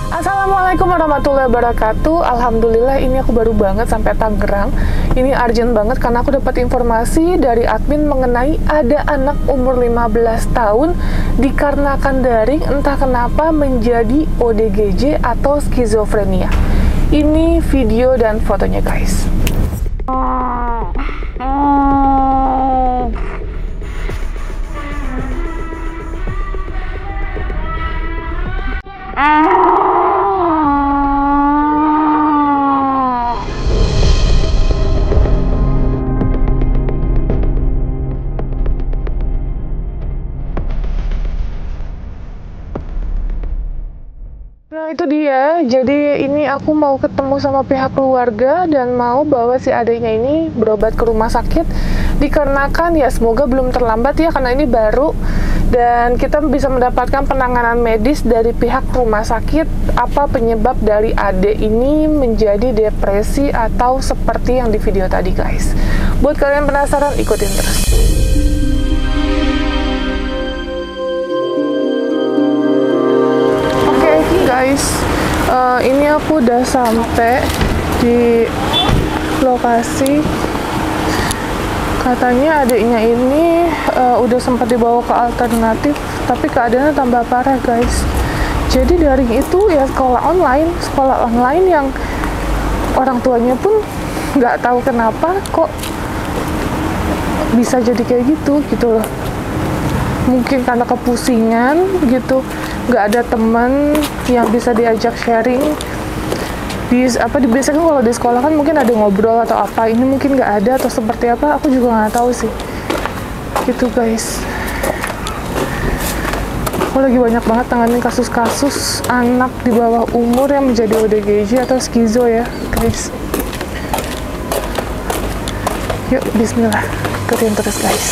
Assalamualaikum warahmatullahi wabarakatuh. Alhamdulillah ini aku baru banget sampai Tangerang. Ini urgent banget karena aku dapat informasi dari admin mengenai ada anak umur 15 tahun dikarenakan daring entah kenapa menjadi ODGJ atau skizofrenia. Ini video dan fotonya guys. Nah itu dia, jadi ini aku mau ketemu sama pihak keluarga dan mau bawa si adiknya ini berobat ke rumah sakit dikarenakan ya semoga belum terlambat ya karena ini baru dan kita bisa mendapatkan penanganan medis dari pihak rumah sakit apa penyebab dari adik ini menjadi depresi atau seperti yang di video tadi guys. Buat kalian penasaran ikutin terus. Guys, ini aku udah sampai di lokasi. Katanya adiknya ini udah sempat dibawa ke alternatif, tapi keadaannya tambah parah guys. Jadi daring itu ya sekolah online yang orang tuanya pun nggak tahu kenapa kok bisa jadi kayak gitu loh. Mungkin karena kepusingan gitu, nggak ada teman yang bisa diajak sharing. Biasanya kalau di sekolah kan mungkin ada ngobrol atau apa, ini mungkin nggak ada atau seperti apa, aku juga nggak tahu sih. Gitu guys. Aku lagi banyak banget tanganin kasus-kasus anak di bawah umur yang menjadi ODGJ atau skizo ya guys. Yuk, bismillah, ikutin terus guys.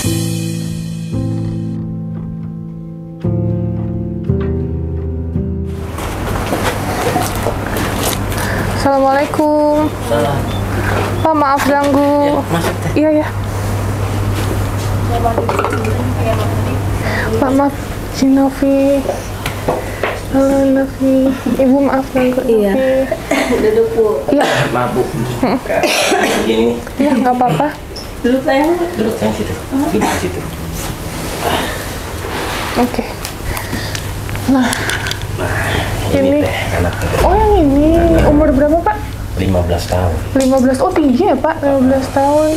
Assalamualaikum. Salam. Pak, maaf ganggu. Iya ya. Pak, maaf. Cinovi. Halo Novi. Ibu maaf ganggu. Iya. Duduk Bu. Iya. Maaf Bu. Begini. Iya, nggak apa-apa. Duduk sayang. Duduk sayang situ. Duduk situ. Oke. Nah, ini teh anaknya. Oh yang ini umur berapa Pak? 15 tahun. 15. Oh tinggi ya Pak, 15 tahun.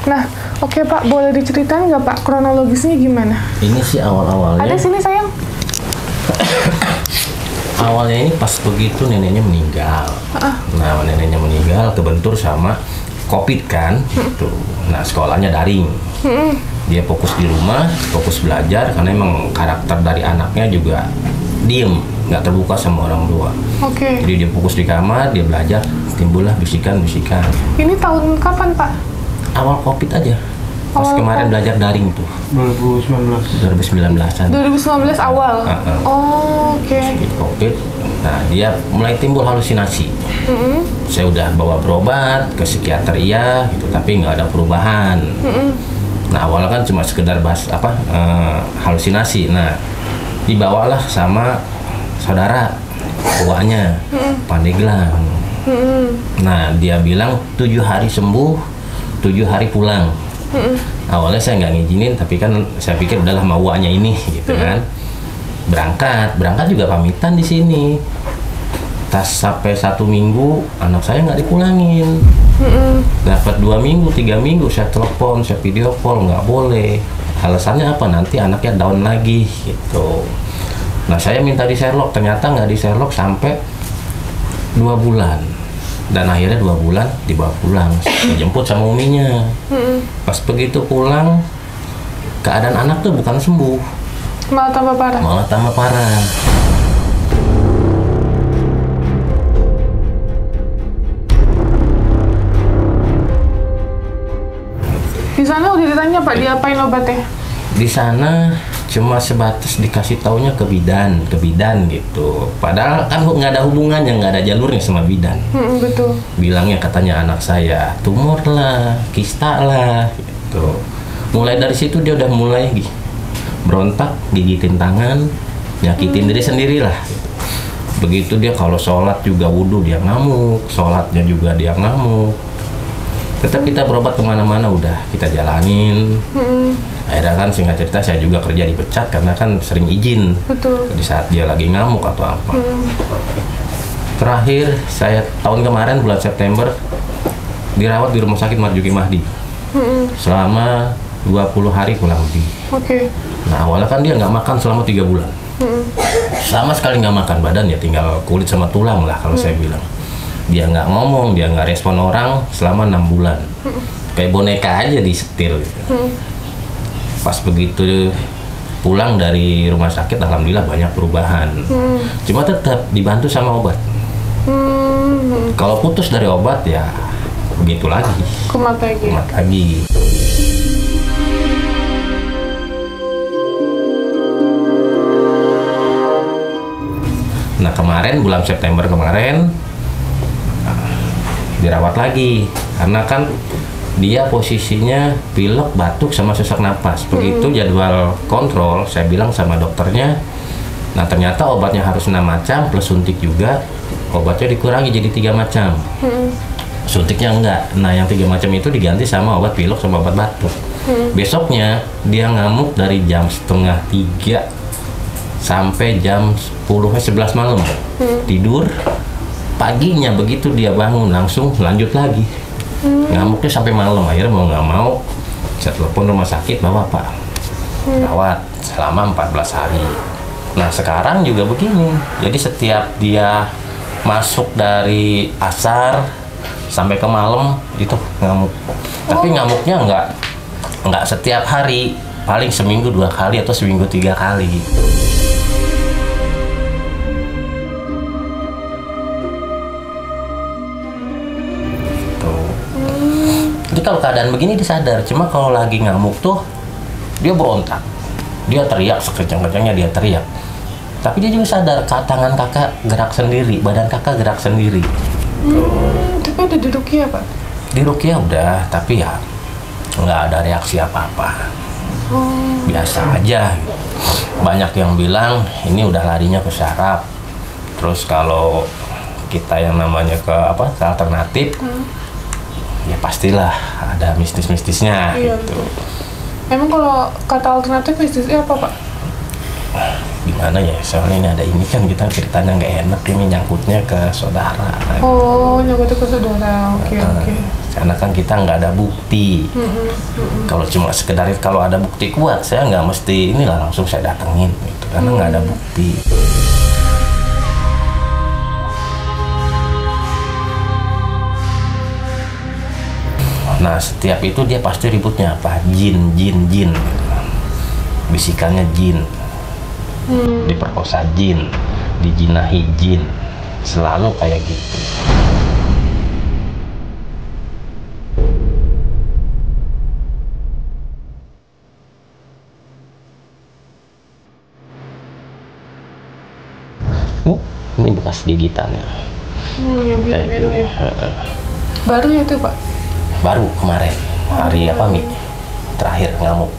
Nah, oke Pak, boleh diceritain nggak Pak kronologisnya gimana? Ini sih awal-awalnya. Ada sini sayang. Awalnya ini pas begitu neneknya meninggal. Nah neneknya meninggal kebentur sama COVID kan, gitu. Nah sekolahnya daring. Dia fokus di rumah, fokus belajar karena emang karakter dari anaknya juga diem, nggak terbuka sama orang tua. Oke. Jadi dia fokus di kamar, dia belajar, timbullah bisikan-bisikan. Ini tahun kapan Pak? Awal COVID aja. Pas Awal kemarin COVID. belajar daring tuh. 2019-an. 2019 awal. Oh, oke. Sakit COVID. Nah, dia mulai timbul halusinasi. Saya udah bawa berobat ke psikiater iya, gitu, tapi nggak ada perubahan. Nah awalnya kan cuma sekedar halusinasi. Nah dibawalah sama saudara tuanya Pandeglang. Nah dia bilang 7 hari sembuh, 7 hari pulang. Awalnya saya nggak ngizinin, tapi kan saya pikir udahlah mauannya ini gitu kan. Berangkat juga pamitan di sini. Tas sampai 1 minggu anak saya nggak dipulangin. Dapat 2 minggu, 3 minggu saya telepon, saya video call, nggak boleh. Alasannya apa? Nanti anaknya down lagi gitu. Nah saya minta di Sherlock, ternyata nggak di Sherlock sampai 2 bulan. Dan akhirnya 2 bulan dibawa pulang, dijemput sama uminya. Pas begitu pulang, keadaan anak tuh bukan sembuh, Malah tambah parah. malah tambah parah. Di sana udah ditanya Pak, diapain obatnya? Di sana cuma sebatas dikasih taunya ke bidan gitu. Padahal kan nggak ada hubungannya, nggak ada jalurnya sama bidan. Betul. Bilangnya katanya anak saya tumor lah, kista lah gitu. Mulai dari situ dia udah mulai berontak, gigitin tangan, nyakitin diri sendiri lah gitu. Begitu dia kalau sholat juga wudhu dia ngamuk, sholatnya juga dia ngamuk. Tetap kita berobat kemana-mana udah kita jalanin. Akhirnya kan singkat cerita saya juga kerja dipecat karena kan sering izin. Betul. Di saat dia lagi ngamuk atau apa. Terakhir saya tahun kemarin bulan September dirawat di Rumah Sakit Marzuki Mahdi selama 20 hari kurang lebih. Oke. Nah awalnya kan dia nggak makan selama 3 bulan. Sama sekali nggak makan, badan ya tinggal kulit sama tulang lah kalau saya bilang. Dia nggak ngomong, dia nggak respon orang selama 6 bulan. Kayak boneka aja disetir gitu. Pas begitu pulang dari rumah sakit, alhamdulillah banyak perubahan. Cuma tetap dibantu sama obat. Kalau putus dari obat ya begitu lagi. Kumat lagi. Kumat lagi. Nah kemarin bulan September kemarin dirawat lagi karena kan dia posisinya pilek, batuk, sama sesak napas. Begitu jadwal kontrol, saya bilang sama dokternya, nah ternyata obatnya harus 6 macam plus suntik juga. Obatnya dikurangi jadi 3 macam. Suntiknya enggak. Nah yang 3 macam itu diganti sama obat pilek sama obat batuk. Besoknya dia ngamuk dari jam setengah 3 sampai jam 10-11 malam. Tidur. Paginya begitu dia bangun langsung lanjut lagi. Ngamuknya sampai malam. Akhirnya mau nggak mau saya telepon rumah sakit, bawa Pak rawat selama 14 hari. Nah sekarang juga begini. Jadi setiap dia masuk dari asar sampai ke malam itu ngamuk. Tapi ngamuknya nggak setiap hari. Paling seminggu 2 kali atau seminggu 3 kali. Jadi kalau keadaan begini dia sadar, cuma kalau lagi ngamuk tuh dia berontak, dia teriak sekencang-kencangnya dia teriak. Tapi dia juga sadar, tangan kakak gerak sendiri, badan kakak gerak sendiri. Tapi ada di Rukia Pak? Di Rukia udah, tapi ya nggak ada reaksi apa-apa, biasa aja. Banyak yang bilang ini udah larinya ke syaraf. Terus kalau kita yang namanya ke alternatif, ya pastilah ada mistis-mistisnya gitu. Emang kalau kata alternatif mistisnya apa Pak? Gimana ya, soalnya ini ada ini kan kita ceritanya nggak enak, ini nyangkutnya ke saudara. Oh, nyangkutnya ke saudara, oke. Karena kan kita nggak ada bukti. Kalau cuma sekedar kalau ada bukti kuat, saya nggak mesti inilah langsung saya datengin gitu, karena nggak ada bukti. Nah setiap itu dia pasti ributnya apa? Jin. Bisikannya jin. Diperkosa jin, dijinahi jin. Selalu kayak gitu. Ini bekas gigitannya. Kayak gitu ya. Baru ya itu Pak? Baru kemarin hari apa Mi? terakhir ngamuk.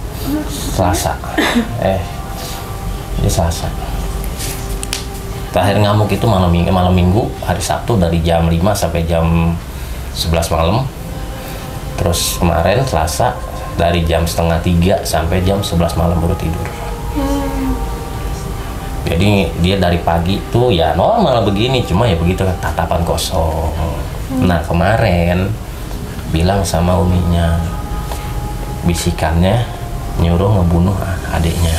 Selasa. Ini Selasa. Terakhir ngamuk itu malam minggu, hari Sabtu dari jam 5 sampai jam 11 malam. Terus kemarin Selasa dari jam 2:30 sampai jam 11 malam baru tidur. Jadi dia dari pagi tuh ya normal begini, cuma ya begitu kan, tatapan kosong. Nah kemarin bilang sama uminya, bisikannya nyuruh ngebunuh adiknya.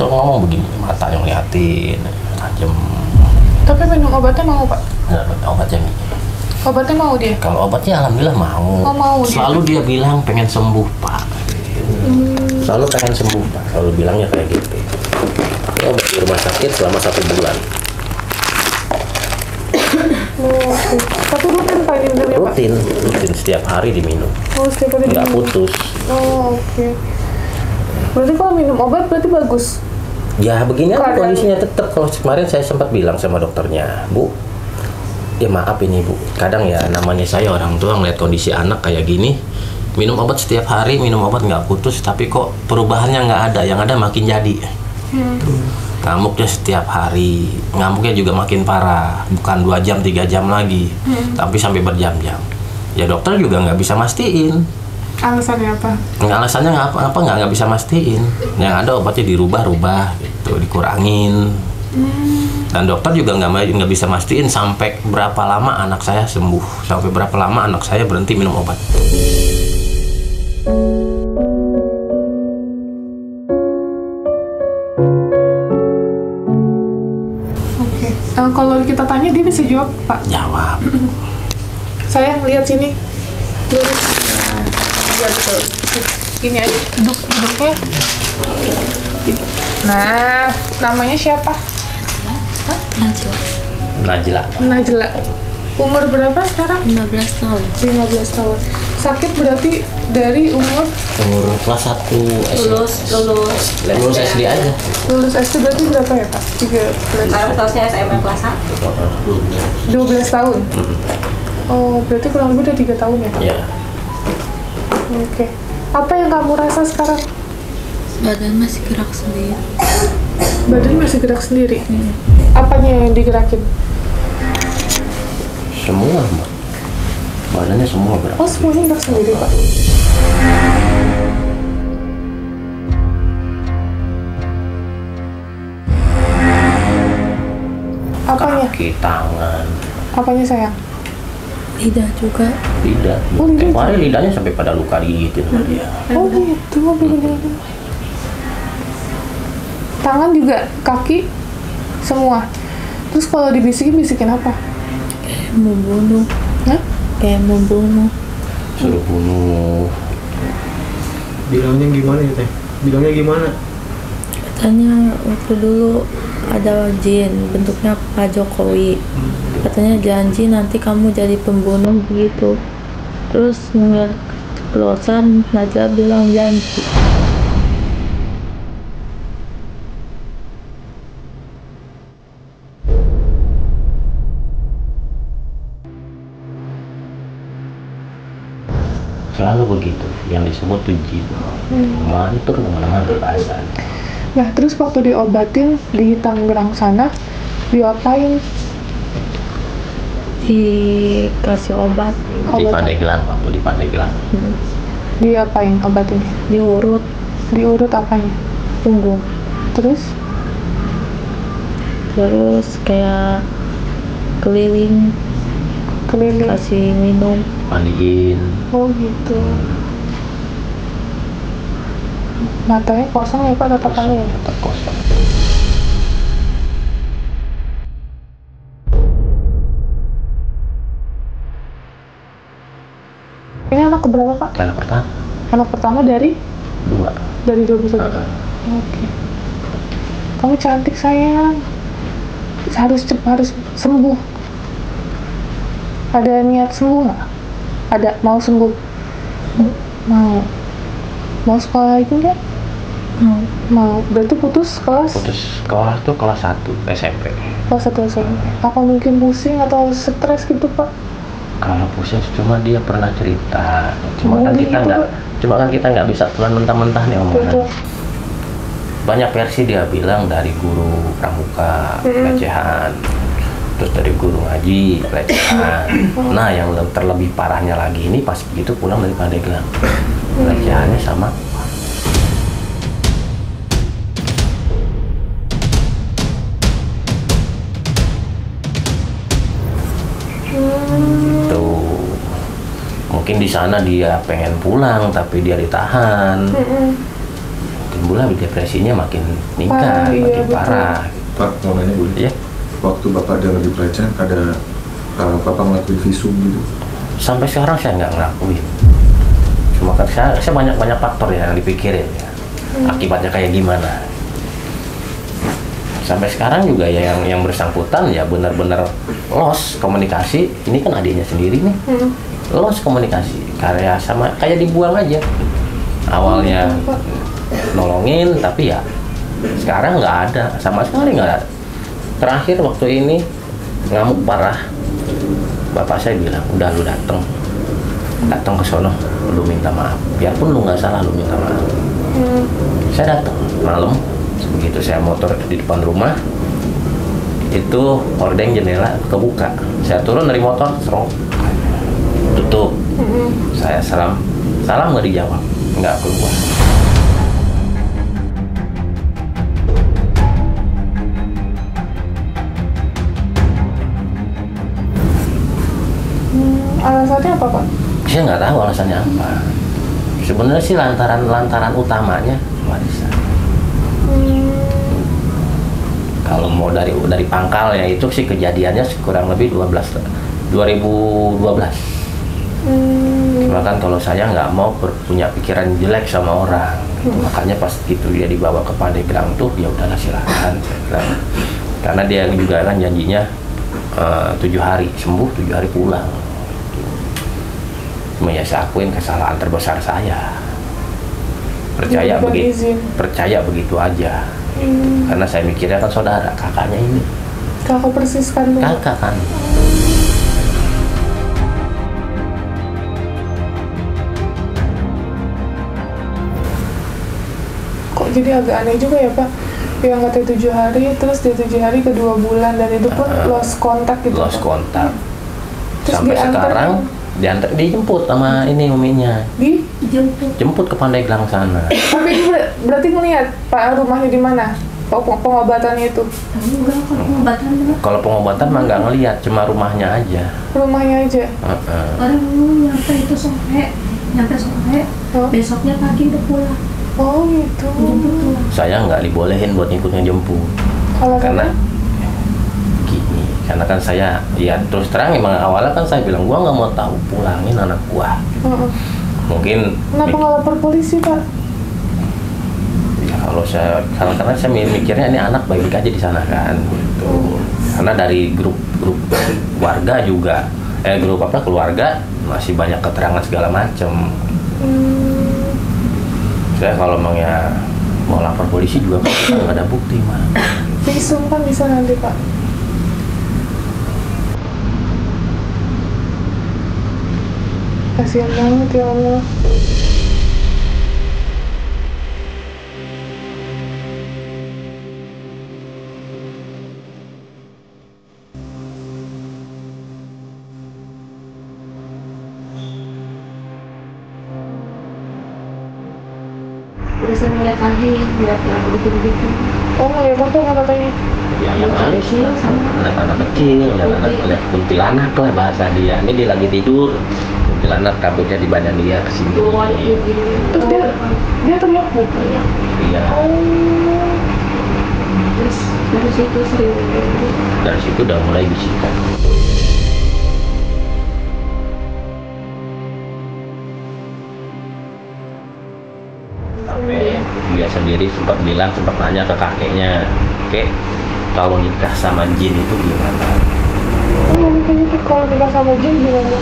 Kalau ngomong begini, mata yang liatin, tajam. Tapi minum obatnya mau, Pak? Nggak, obatnya nih. Obatnya mau dia? Kalau obatnya alhamdulillah mau. Oh, mau selalu dia bilang pengen sembuh, Pak. Selalu pengen sembuh, Pak. Selalu bilangnya kayak gitu. Dia obat di rumah sakit selama 1 bulan. Oh, tapi rutin Pak minumnya, Pak? Rutin setiap hari diminum. Oh, setiap hari Nggak diminum. putus. Oh, oke. Berarti kalau minum obat berarti bagus? Ya begini aja Keadaan. kondisinya tetap. Kalau kemarin saya sempat bilang sama dokternya, Bu, ya maaf ini Bu, kadang ya namanya saya orang tua ngeliat kondisi anak kayak gini, minum obat setiap hari, minum obat nggak putus, tapi kok perubahannya nggak ada, yang ada makin jadi. Ngamuknya setiap hari, ngamuknya juga makin parah, bukan 2 jam, 3 jam lagi, tapi sampai berjam-jam. Ya dokter juga nggak bisa mastiin. Alasannya apa? Alasannya nggak bisa mastiin. Yang ada obatnya dirubah-rubah gitu, dikurangin. Dan dokter juga nggak bisa mastiin sampai berapa lama anak saya sembuh, sampai berapa lama anak saya berhenti minum obat. Oke. Kalau kita tanya dia bisa jawab, Pak? Jawab. Saya lihat sini. Lurus. Ya, betul. Gini aja, duduknya. Nah, namanya siapa? Najwa. Najla. Umur berapa sekarang? 15 tahun. 15 tahun. Sakit berarti dari umur Umur kelas 1 SD. Lulus SD aja. lulus SD berarti berapa ya, Pak? 13. Sekarang tahu saya SMA kelas 1. 12 tahun? Oh, berarti kurang lebih udah 3 tahun ya, Pak? Ya. Oke. Apa yang kamu rasa sekarang? Badan masih gerak sendiri. Badan masih gerak sendiri? Apanya yang digerakin? Semua, Mbak. Badannya semua gerak. Oh, semuanya gerak sendiri, Pak? Apanya? Kaki, tangan. Apanya, sayang? Lidah juga. Lidah. Oh, lidah. Kemarin lidahnya sampai pada luka digigitin sama dia. Oh, gitu. Bener-bener. Tangan juga, kaki, semua. Terus kalau bisikin apa? Kayak membunuh. Hah? Kayak membunuh. Suruh bunuh. Bilangnya gimana ya Teh? Bilangnya gimana? Katanya waktu dulu ada jin bentuknya Pak Jokowi. Katanya janji nanti kamu jadi pembunuh begitu. Terus ngeliat keceplosan, Najwa bilang janji. Selalu begitu, yang disebut tuh jin. Mantur kemana-mana perasaan. Nah, terus waktu diobatin di Tangerang sana, diapain? Dikasih obat, Di Pandeglang, waktu di Pandeglang. Diapain obatinnya? diurut Diurut apanya? punggung. Terus? Terus kayak keliling, kasih minum. Mandiin. Oh, gitu. Matanya kosong ya, Pak, tatapannya ya? Tetap kosong. Ini anak keberapa, Pak? Anak pertama. Anak pertama dari? 2. Dari 2 saudara. Oke. Kamu cantik, sayang. Harus sembuh. Ada niat sembuh nggak? Ada, mau sembuh? Mau. Mau sekolah lagi nggak? Mau. Berarti putus kelas? Putus sekolah tuh kelas 1 SMP. Kelas 1 SMP. Apa mungkin pusing atau stres gitu, Pak? Kalau pusing cuma dia pernah cerita. Oh, gitu, Cuma kan kita nggak bisa telan mentah-mentah nih omongan. Betul. Banyak versi dia bilang dari guru pramuka pelecehan, terus dari guru ngaji pelecehan. Nah, yang terlebih parahnya lagi ini pas begitu pulang dari Pandeglang, pelecehannya sama. Tuh, mungkin di sana dia pengen pulang tapi dia ditahan. Timbullah depresinya makin meningkat, makin parah. Pak, mau nanya boleh? Ya. Waktu Bapak dialog pelecehan, ada Bapak ngelakuin visum gitu? Sampai sekarang saya nggak ngelakuin. Cuma kan saya banyak faktor ya yang dipikirin ya. Akibatnya kayak gimana. Sampai sekarang juga ya yang bersangkutan ya benar-benar lost komunikasi. Ini kan adiknya sendiri nih. Lost komunikasi. Kayak dibuang aja. Awalnya nolongin tapi ya sekarang nggak ada, sama sekali nggak ada. Terakhir waktu ini ngamuk parah, bapak saya bilang udah lu datang ke sono, lu minta maaf, biarpun lu nggak salah lu minta maaf. Saya datang malam, begitu saya motor di depan rumah itu hordeng jendela kebuka, saya turun dari motor serong tutup. Saya salam nggak dijawab, nggak keluar. Alasannya apa, Pak? Saya nggak tahu alasannya apa. Sebenarnya sih lantaran utamanya warisan. Kalau mau dari pangkalnya itu sih kejadiannya kurang lebih 2012. Cuma kan kalau saya nggak mau punya pikiran jelek sama orang, makanya pas gitu dia dibawa ke Pandeglang tuh ya udahlah silakan. Karena dia juga kan janjinya 7 hari sembuh, 7 hari pulang. Cuma ya saya akuin kesalahan terbesar saya. Percaya begitu aja. Karena saya mikirnya kan saudara, kakaknya ini. Kakak persis kan? Kakak kan. Kok jadi agak aneh juga ya, Pak? Yang katanya 7 hari, terus di 7 hari ke 2 bulan, dan itu pun lost kontak gitu. Lost kontak. Terus sampai sekarang dijemput sama ini uminya. Jemput ke Pandeglang sana. Tapi itu berarti ngeliat Pak rumahnya di mana? Pengobatannya itu? Enggak, kalau pengobatannya. Kalau pengobatan mah nggak ngeliat, cuma rumahnya aja. Rumahnya aja. Orang dulu nyampe sore, besoknya pagi udah pulang. Oh gitu. Saya nggak dibolehin buat ngikutnya jemput. Karena kan saya ya terus terang emang awalnya kan saya bilang gua nggak mau tahu, pulangin anak gua. Mungkin kenapa nggak lapor polisi, Pak? Ya karena saya mikirnya ini anak baik-baik aja di sana kan gitu. Karena dari grup warga juga keluarga masih banyak keterangan segala macem. Saya kalau emang ya mau lapor polisi juga kita nggak ada bukti mah. Visum kan bisa nanti, Pak. Kasihan banget ya Allah. Bisa ngeliat lagi, ngeliat yang begitu-begitu. Oh ya, Pak, nggak katanya? Ya yang kali sih anak-anak kecil, lihat kuntilanak lah bahasa dia. Ini dia lagi tidur, kuntilanak rambutnya di badan dia kesini. Terus dia teriak gitu? Iya. Terus dari situ sering. Dari situ udah mulai bisikan. Sampai dia sendiri sempat nanya ke kakeknya, "Kek, kalau nikah sama jin itu gimana?" Oh, kalau nikah sama jin gimana?